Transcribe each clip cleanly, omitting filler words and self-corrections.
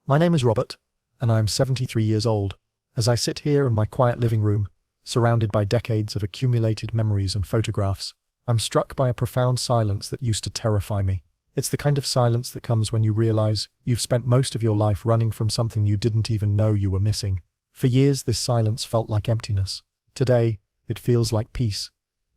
My name is Robert, and I am 73 years old. As I sit here in my quiet living room, surrounded by decades of accumulated memories and photographs, I'm struck by a profound silence that used to terrify me. It's the kind of silence that comes when you realize you've spent most of your life running from something you didn't even know you were missing. For years, this silence felt like emptiness. Today, it feels like peace.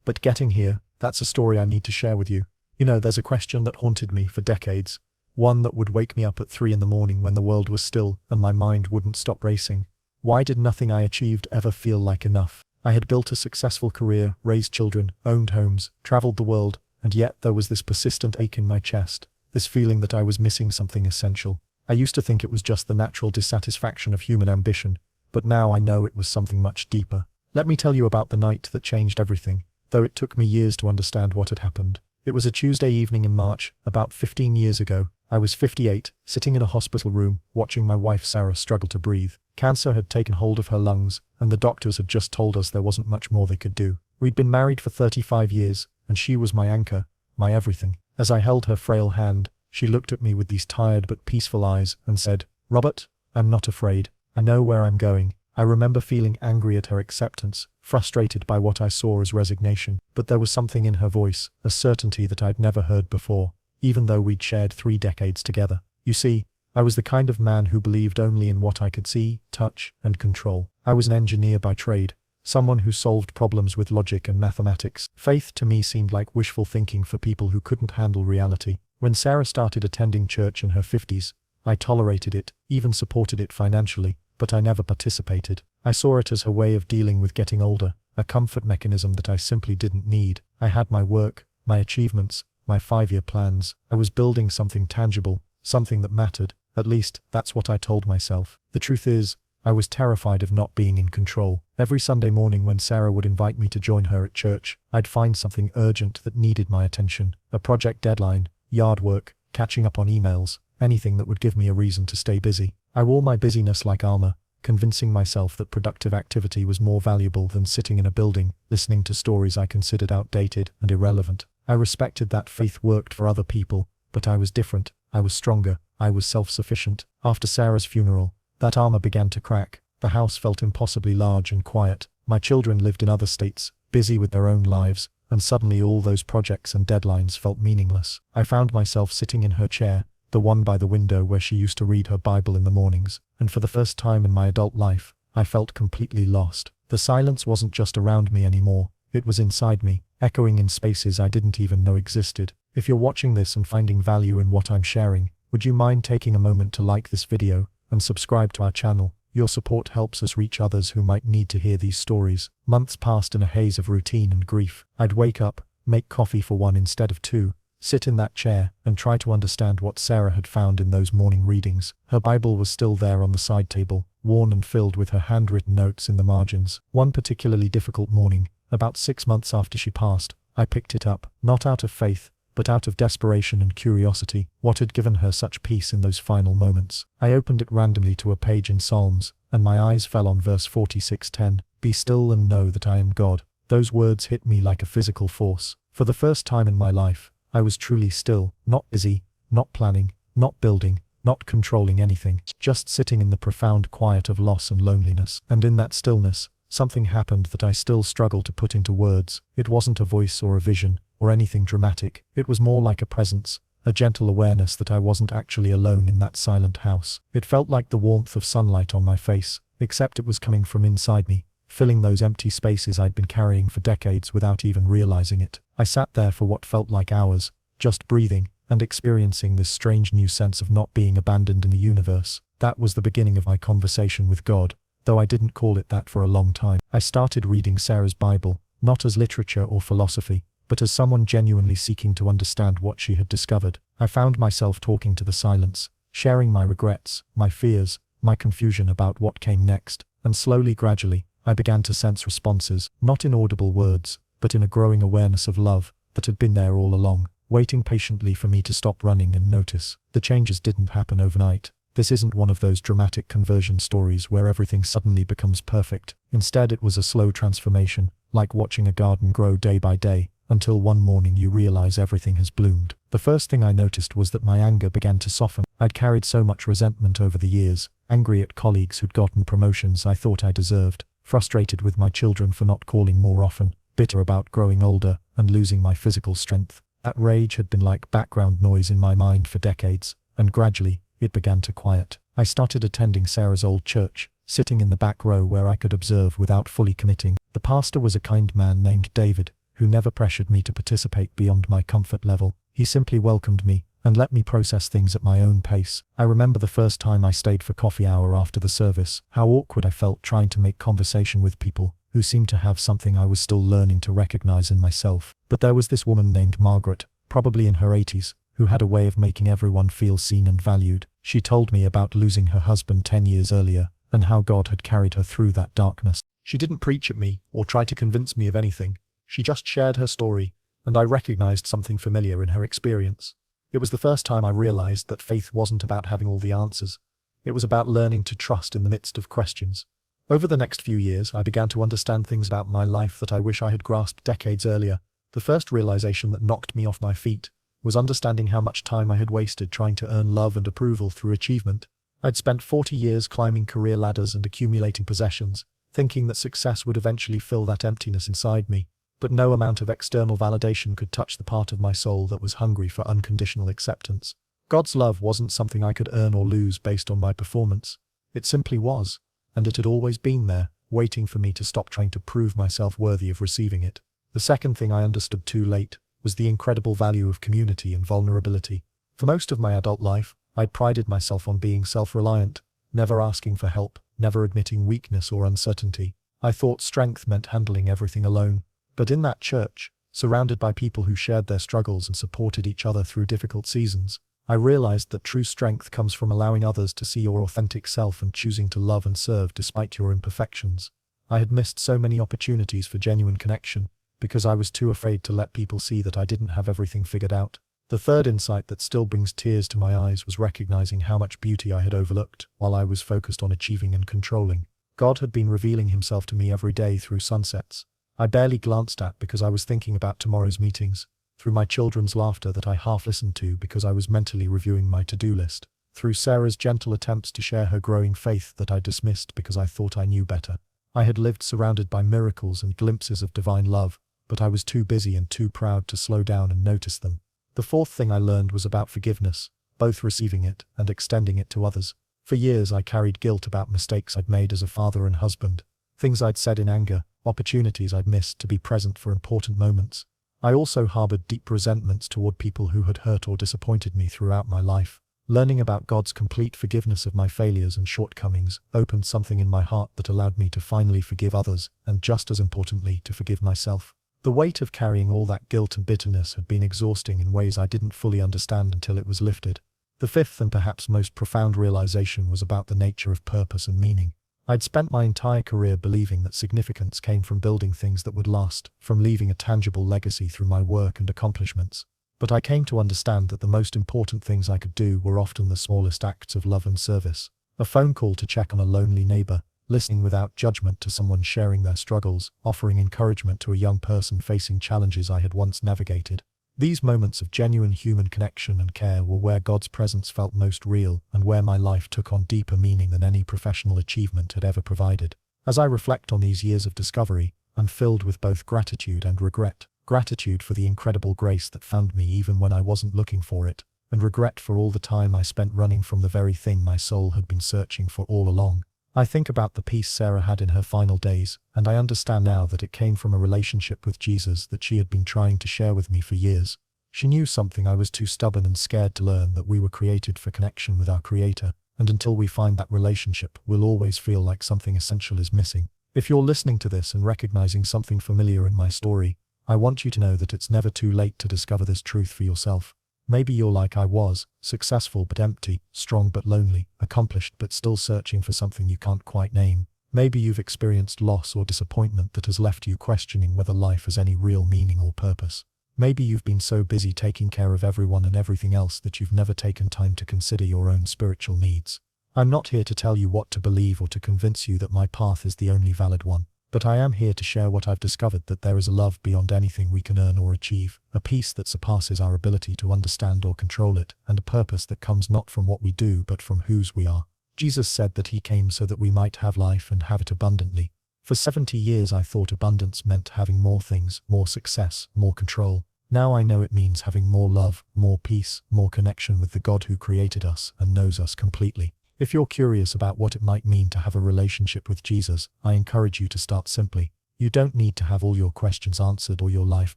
But getting here, that's a story I need to share with you. There's a question that haunted me for decades. One that would wake me up at 3 in the morning when the world was still and my mind wouldn't stop racing. Why did nothing I achieved ever feel like enough? I had built a successful career, raised children, owned homes, traveled the world, and yet there was this persistent ache in my chest, this feeling that I was missing something essential. I used to think it was just the natural dissatisfaction of human ambition, but now I know it was something much deeper. Let me tell you about the night that changed everything, though it took me years to understand what had happened. It was a Tuesday evening in March, about 15 years ago. I was 58, sitting in a hospital room, watching my wife Sarah struggle to breathe. Cancer had taken hold of her lungs, and the doctors had just told us there wasn't much more they could do. We'd been married for 35 years, and she was my anchor, my everything. As I held her frail hand, she looked at me with these tired but peaceful eyes and said, "Robert, I'm not afraid. I know where I'm going." I remember feeling angry at her acceptance, frustrated by what I saw as resignation, but there was something in her voice, a certainty that I'd never heard before, even though we'd shared 3 decades together. You see, I was the kind of man who believed only in what I could see, touch, and control. I was an engineer by trade, someone who solved problems with logic and mathematics. Faith to me seemed like wishful thinking for people who couldn't handle reality. When Sarah started attending church in her 50s, I tolerated it, even supported it financially, but I never participated. I saw it as her way of dealing with getting older, a comfort mechanism that I simply didn't need. I had my work, my achievements, my 5-year plans. I was building something tangible, something that mattered. At least, that's what I told myself. The truth is, I was terrified of not being in control. Every Sunday morning when Sarah would invite me to join her at church, I'd find something urgent that needed my attention. A project deadline, yard work, catching up on emails, anything that would give me a reason to stay busy. I wore my busyness like armor, convincing myself that productive activity was more valuable than sitting in a building, listening to stories I considered outdated and irrelevant. I respected that faith worked for other people, but I was different. I was stronger. I was self-sufficient. After Sarah's funeral, that armor began to crack. The house felt impossibly large and quiet. My children lived in other states, busy with their own lives, and suddenly all those projects and deadlines felt meaningless. I found myself sitting in her chair, the one by the window where she used to read her Bible in the mornings, and for the first time in my adult life, I felt completely lost. The silence wasn't just around me anymore, it was inside me, echoing in spaces I didn't even know existed. If you're watching this and finding value in what I'm sharing, would you mind taking a moment to like this video and subscribe to our channel? Your support helps us reach others who might need to hear these stories. Months passed in a haze of routine and grief. I'd wake up, make coffee for 1 instead of 2, sit in that chair, and try to understand what Sarah had found in those morning readings. Her Bible was still there on the side table, worn and filled with her handwritten notes in the margins. One particularly difficult morning, about 6 months after she passed, I picked it up, not out of faith, but out of desperation and curiosity. What had given her such peace in those final moments? I opened it randomly to a page in Psalms, and my eyes fell on verse 46:10. "Be still and know that I am God." Those words hit me like a physical force. For the first time in my life, I was truly still, not busy, not planning, not building, not controlling anything, just sitting in the profound quiet of loss and loneliness. And in that stillness, something happened that I still struggle to put into words. It wasn't a voice or a vision, or anything dramatic. It was more like a presence, a gentle awareness that I wasn't actually alone in that silent house. It felt like the warmth of sunlight on my face, except it was coming from inside me, filling those empty spaces I'd been carrying for decades without even realizing it. I sat there for what felt like hours, just breathing, and experiencing this strange new sense of not being abandoned in the universe. That was the beginning of my conversation with God, though I didn't call it that for a long time. I started reading Sarah's Bible, not as literature or philosophy, but as someone genuinely seeking to understand what she had discovered. I found myself talking to the silence, sharing my regrets, my fears, my confusion about what came next, and slowly, gradually, I began to sense responses, not in audible words, but in a growing awareness of love that had been there all along, waiting patiently for me to stop running and notice. The changes didn't happen overnight. This isn't one of those dramatic conversion stories where everything suddenly becomes perfect. Instead, it was a slow transformation, like watching a garden grow day by day, until one morning you realize everything has bloomed. The first thing I noticed was that my anger began to soften. I'd carried so much resentment over the years, angry at colleagues who'd gotten promotions I thought I deserved, frustrated with my children for not calling more often, bitter about growing older and losing my physical strength. That rage had been like background noise in my mind for decades, and gradually, it began to quiet. I started attending Sarah's old church, sitting in the back row where I could observe without fully committing. The pastor was a kind man named David, who never pressured me to participate beyond my comfort level. He simply welcomed me and let me process things at my own pace. I remember the first time I stayed for coffee hour after the service, how awkward I felt trying to make conversation with people who seemed to have something I was still learning to recognize in myself. But there was this woman named Margaret, probably in her 80s, who had a way of making everyone feel seen and valued. She told me about losing her husband 10 years earlier, and how God had carried her through that darkness. She didn't preach at me or try to convince me of anything. She just shared her story, and I recognized something familiar in her experience. It was the first time I realized that faith wasn't about having all the answers. It was about learning to trust in the midst of questions. Over the next few years, I began to understand things about my life that I wish I had grasped decades earlier. The first realization that knocked me off my feet was understanding how much time I had wasted trying to earn love and approval through achievement. I'd spent 40 years climbing career ladders and accumulating possessions, thinking that success would eventually fill that emptiness inside me. But no amount of external validation could touch the part of my soul that was hungry for unconditional acceptance. God's love wasn't something I could earn or lose based on my performance. It simply was, and it had always been there, waiting for me to stop trying to prove myself worthy of receiving it. The second thing I understood too late was the incredible value of community and vulnerability. For most of my adult life, I'd prided myself on being self-reliant, never asking for help, never admitting weakness or uncertainty. I thought strength meant handling everything alone. But in that church, surrounded by people who shared their struggles and supported each other through difficult seasons, I realized that true strength comes from allowing others to see your authentic self and choosing to love and serve despite your imperfections. I had missed so many opportunities for genuine connection, because I was too afraid to let people see that I didn't have everything figured out. The third insight that still brings tears to my eyes was recognizing how much beauty I had overlooked while I was focused on achieving and controlling. God had been revealing himself to me every day through sunsets I barely glanced at because I was thinking about tomorrow's meetings, through my children's laughter that I half listened to because I was mentally reviewing my to-do list, through Sarah's gentle attempts to share her growing faith that I dismissed because I thought I knew better. I had lived surrounded by miracles and glimpses of divine love, but I was too busy and too proud to slow down and notice them. The fourth thing I learned was about forgiveness, both receiving it and extending it to others. For years I carried guilt about mistakes I'd made as a father and husband, things I'd said in anger, opportunities I'd missed to be present for important moments. I also harbored deep resentments toward people who had hurt or disappointed me throughout my life. Learning about God's complete forgiveness of my failures and shortcomings opened something in my heart that allowed me to finally forgive others, and just as importantly, to forgive myself. The weight of carrying all that guilt and bitterness had been exhausting in ways I didn't fully understand until it was lifted. The fifth and perhaps most profound realization was about the nature of purpose and meaning. I'd spent my entire career believing that significance came from building things that would last, from leaving a tangible legacy through my work and accomplishments. But I came to understand that the most important things I could do were often the smallest acts of love and service. A phone call to check on a lonely neighbor, listening without judgment to someone sharing their struggles, offering encouragement to a young person facing challenges I had once navigated. These moments of genuine human connection and care were where God's presence felt most real and where my life took on deeper meaning than any professional achievement had ever provided. As I reflect on these years of discovery, I'm filled with both gratitude and regret. Gratitude for the incredible grace that found me even when I wasn't looking for it, and regret for all the time I spent running from the very thing my soul had been searching for all along. I think about the peace Sarah had in her final days, and I understand now that it came from a relationship with Jesus that she had been trying to share with me for years. She knew something I was too stubborn and scared to learn, that we were created for connection with our Creator, and until we find that relationship, we'll always feel like something essential is missing. If you're listening to this and recognizing something familiar in my story, I want you to know that it's never too late to discover this truth for yourself. Maybe you're like I was, successful but empty, strong but lonely, accomplished but still searching for something you can't quite name. Maybe you've experienced loss or disappointment that has left you questioning whether life has any real meaning or purpose. Maybe you've been so busy taking care of everyone and everything else that you've never taken time to consider your own spiritual needs. I'm not here to tell you what to believe or to convince you that my path is the only valid one. But I am here to share what I've discovered, that there is a love beyond anything we can earn or achieve, a peace that surpasses our ability to understand or control it, and a purpose that comes not from what we do but from whose we are. Jesus said that he came so that we might have life and have it abundantly. For 70 years I thought abundance meant having more things, more success, more control. Now I know it means having more love, more peace, more connection with the God who created us and knows us completely. If you're curious about what it might mean to have a relationship with Jesus, I encourage you to start simply. You don't need to have all your questions answered or your life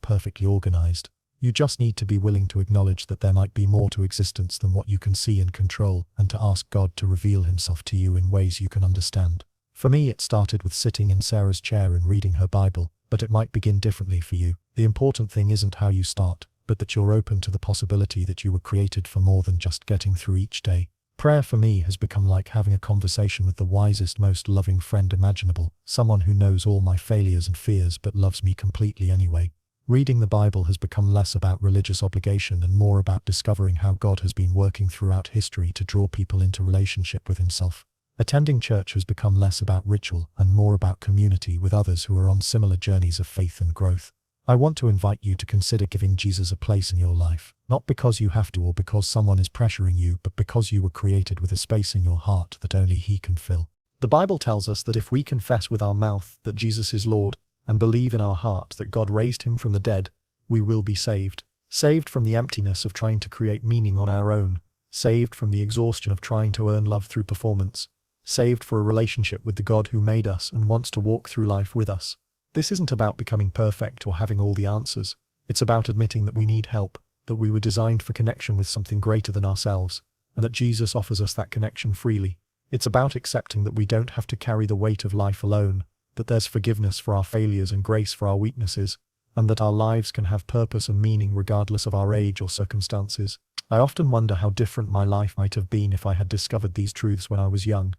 perfectly organized. You just need to be willing to acknowledge that there might be more to existence than what you can see and control, and to ask God to reveal himself to you in ways you can understand. For me, it started with sitting in Sarah's chair and reading her Bible, but it might begin differently for you. The important thing isn't how you start, but that you're open to the possibility that you were created for more than just getting through each day. Prayer for me has become like having a conversation with the wisest, most loving friend imaginable, someone who knows all my failures and fears but loves me completely anyway. Reading the Bible has become less about religious obligation and more about discovering how God has been working throughout history to draw people into relationship with himself. Attending church has become less about ritual and more about community with others who are on similar journeys of faith and growth. I want to invite you to consider giving Jesus a place in your life, not because you have to or because someone is pressuring you, but because you were created with a space in your heart that only he can fill. The Bible tells us that if we confess with our mouth that Jesus is Lord and believe in our heart that God raised him from the dead, we will be saved. Saved from the emptiness of trying to create meaning on our own. Saved from the exhaustion of trying to earn love through performance. Saved for a relationship with the God who made us and wants to walk through life with us. This isn't about becoming perfect or having all the answers. It's about admitting that we need help, that we were designed for connection with something greater than ourselves, and that Jesus offers us that connection freely. It's about accepting that we don't have to carry the weight of life alone, that there's forgiveness for our failures and grace for our weaknesses, and that our lives can have purpose and meaning regardless of our age or circumstances. I often wonder how different my life might have been if I had discovered these truths when I was young,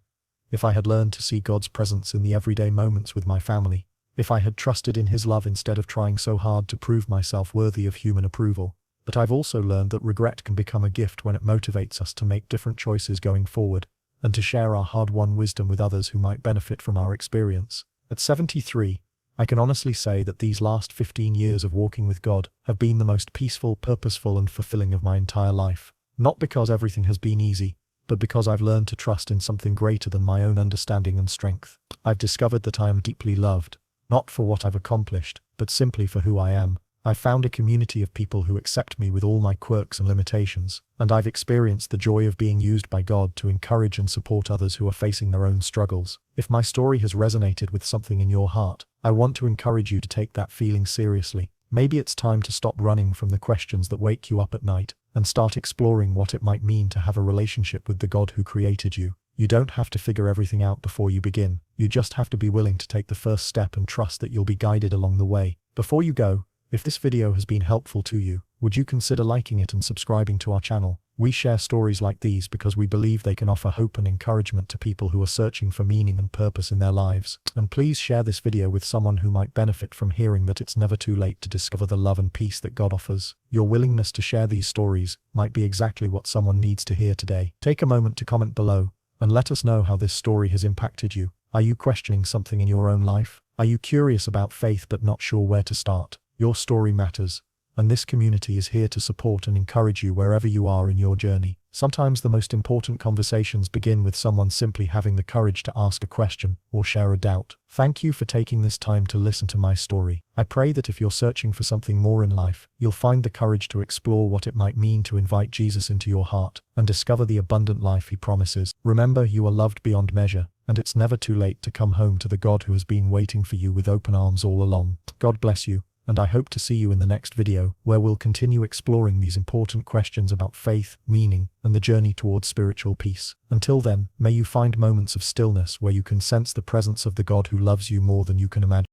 if I had learned to see God's presence in the everyday moments with my family, if I had trusted in his love instead of trying so hard to prove myself worthy of human approval. But I've also learned that regret can become a gift when it motivates us to make different choices going forward, and to share our hard-won wisdom with others who might benefit from our experience. At 73, I can honestly say that these last 15 years of walking with God have been the most peaceful, purposeful, and fulfilling of my entire life. Not because everything has been easy, but because I've learned to trust in something greater than my own understanding and strength. I've discovered that I am deeply loved, not for what I've accomplished, but simply for who I am. I've found a community of people who accept me with all my quirks and limitations, and I've experienced the joy of being used by God to encourage and support others who are facing their own struggles. If my story has resonated with something in your heart, I want to encourage you to take that feeling seriously. Maybe it's time to stop running from the questions that wake you up at night, and start exploring what it might mean to have a relationship with the God who created you. You don't have to figure everything out before you begin. You just have to be willing to take the first step and trust that you'll be guided along the way. Before you go, if this video has been helpful to you, would you consider liking it and subscribing to our channel? We share stories like these because we believe they can offer hope and encouragement to people who are searching for meaning and purpose in their lives. And please share this video with someone who might benefit from hearing that it's never too late to discover the love and peace that God offers. Your willingness to share these stories might be exactly what someone needs to hear today. Take a moment to comment below and let us know how this story has impacted you. Are you questioning something in your own life? Are you curious about faith but not sure where to start? Your story matters, and this community is here to support and encourage you wherever you are in your journey. Sometimes the most important conversations begin with someone simply having the courage to ask a question or share a doubt. Thank you for taking this time to listen to my story. I pray that if you're searching for something more in life, you'll find the courage to explore what it might mean to invite Jesus into your heart and discover the abundant life he promises. Remember, you are loved beyond measure, and it's never too late to come home to the God who has been waiting for you with open arms all along. God bless you. And I hope to see you in the next video, where we'll continue exploring these important questions about faith, meaning, and the journey towards spiritual peace. Until then, may you find moments of stillness where you can sense the presence of the God who loves you more than you can imagine.